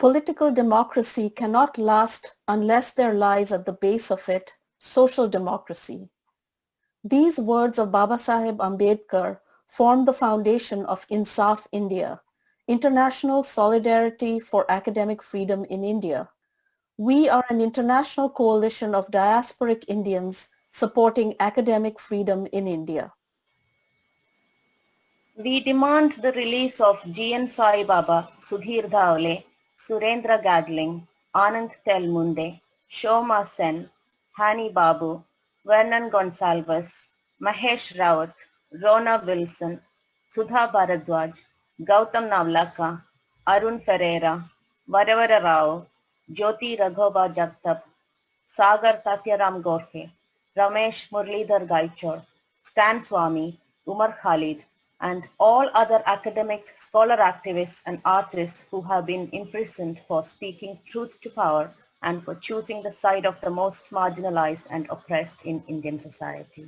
political democracy cannot last unless there lies at the base of it social democracy. These words of Babasaheb Ambedkar form the foundation of INSAF India, International Solidarity for Academic Freedom in India. We are an international coalition of diasporic Indians supporting academic freedom in India. We demand the release of G.N. Sai Baba, Sudhir Dhawale, Surendra Gadling, Anand Telmunde, Shoma Sen, Hani Babu, Vernon Gonsalves, Mahesh Rawat, Rona Wilson, Sudha Bharadwaj, Gautam Navlaka, Arun Ferreira, Varavara Rao, Jyoti Raghova Jagtap, Sagar Tatyaram Gorkhe, Ramesh Murlidhar Gaichor, Stan Swami, Umar Khalid, and all other academics, scholar activists and artists who have been imprisoned for speaking truth to power and for choosing the side of the most marginalized and oppressed in Indian society.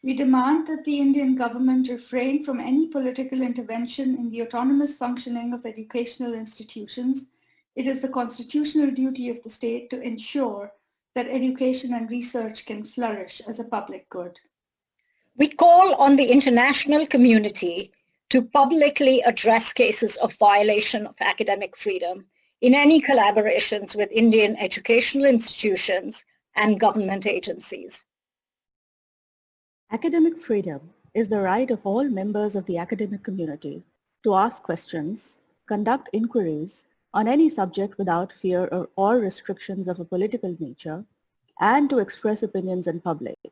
We demand that the Indian government refrain from any political intervention in the autonomous functioning of educational institutions. It is the constitutional duty of the state to ensure that education and research can flourish as a public good. We call on the international community to publicly address cases of violation of academic freedom in any collaborations with Indian educational institutions and government agencies. Academic freedom is the right of all members of the academic community to ask questions, conduct inquiries on any subject without fear or restrictions of a political nature, and to express opinions in public.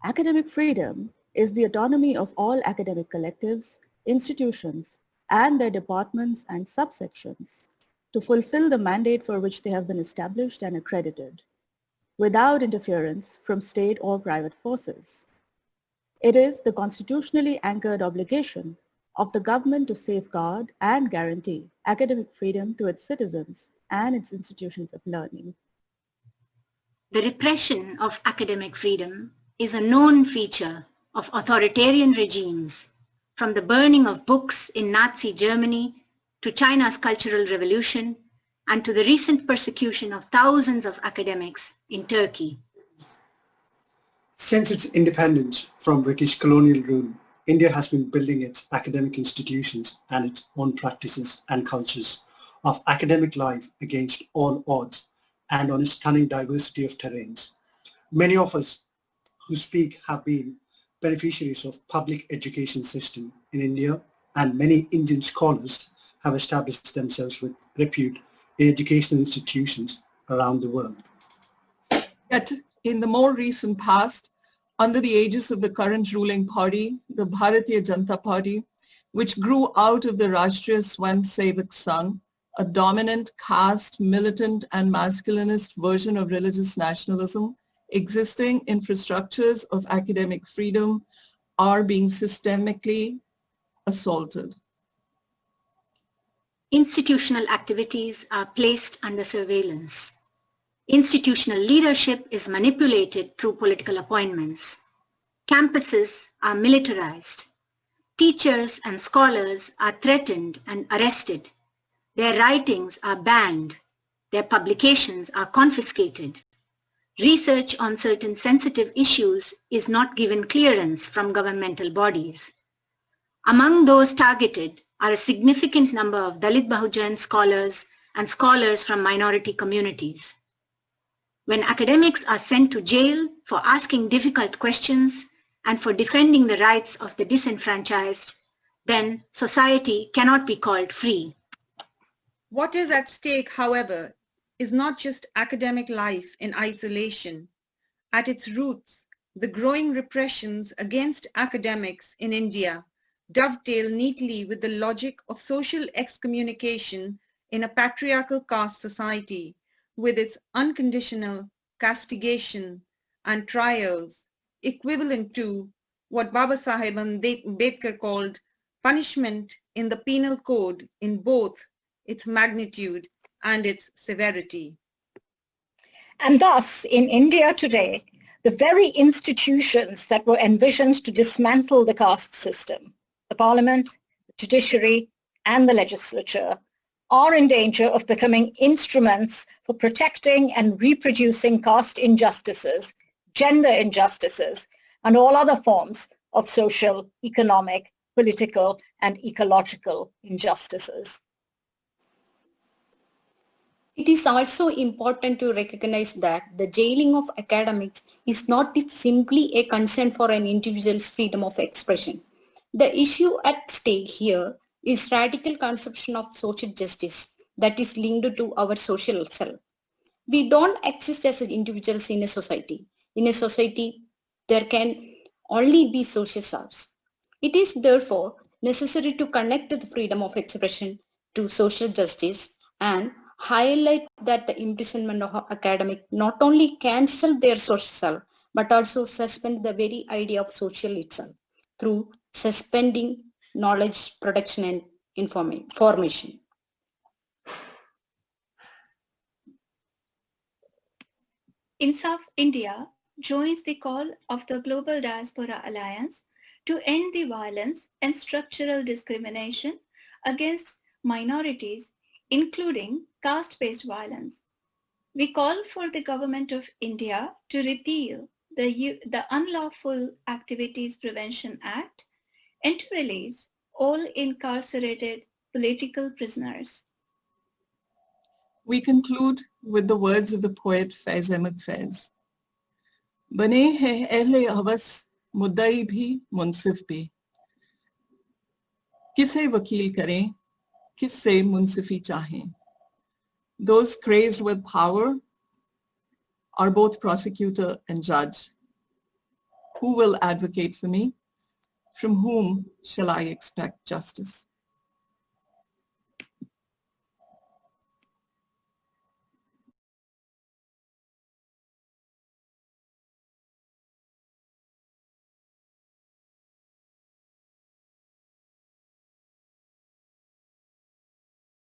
Academic freedom is the autonomy of all academic collectives, institutions, and their departments and subsections to fulfill the mandate for which they have been established and accredited, without interference from state or private forces. It is the constitutionally anchored obligation of the government to safeguard and guarantee academic freedom to its citizens and its institutions of learning. The repression of academic freedom is a known feature of authoritarian regimes, from the burning of books in Nazi Germany to China's Cultural Revolution and to the recent persecution of thousands of academics in Turkey. Since its independence from British colonial rule, India has been building its academic institutions and its own practices and cultures of academic life against all odds and on a stunning diversity of terrains. Many of us who speak have been beneficiaries of public education system in India, and many Indian scholars have established themselves with repute in educational institutions around the world. Yet, in the more recent past, under the aegis of the current ruling party, the Bharatiya Janata Party, which grew out of the Rashtriya Swayamsevak Sangh, a dominant caste, militant and masculinist version of religious nationalism, existing infrastructures of academic freedom are being systemically assaulted. Institutional activities are placed under surveillance. Institutional leadership is manipulated through political appointments. Campuses are militarized. Teachers and scholars are threatened and arrested. Their writings are banned. Their publications are confiscated. Research on certain sensitive issues is not given clearance from governmental bodies. Among those targeted are a significant number of Dalit Bahujan scholars and scholars from minority communities. When academics are sent to jail for asking difficult questions and for defending the rights of the disenfranchised, then society cannot be called free. What is at stake, however, is not just academic life in isolation. At its roots, the growing repressions against academics in India dovetail neatly with the logic of social excommunication in a patriarchal caste society, with its unconditional castigation and trials equivalent to what Babasaheb Ambedkar called punishment in the penal code in both its magnitude and its severity. And thus, in India today, the very institutions that were envisioned to dismantle the caste system, the parliament, the judiciary, and the legislature, are in danger of becoming instruments for protecting and reproducing caste injustices, gender injustices, and all other forms of social, economic, political, and ecological injustices. It is also important to recognize that the jailing of academics is not simply a concern for an individual's freedom of expression. The issue at stake here is radical conception of social justice that is linked to our social self. We don't exist as individuals in a society. In a society, there can only be social selves. It is therefore necessary to connect the freedom of expression to social justice and highlight that the imprisonment of academics not only cancel their social self, but also suspend the very idea of social itself through suspending knowledge production and formation. INSAF India joins the call of the Global Diaspora Alliance to end the violence and structural discrimination against minorities, including caste-based violence. We call for the Government of India to repeal the Unlawful Activities Prevention Act and to release all incarcerated political prisoners. We conclude with the words of the poet Faiz Ahmed Faiz. Bane hai ahle havas muddai bhi munsif bhi. Kise vakil kare, kisse munsifi chahe. Those crazed with power are both prosecutor and judge. Who will advocate for me? From whom shall I expect justice?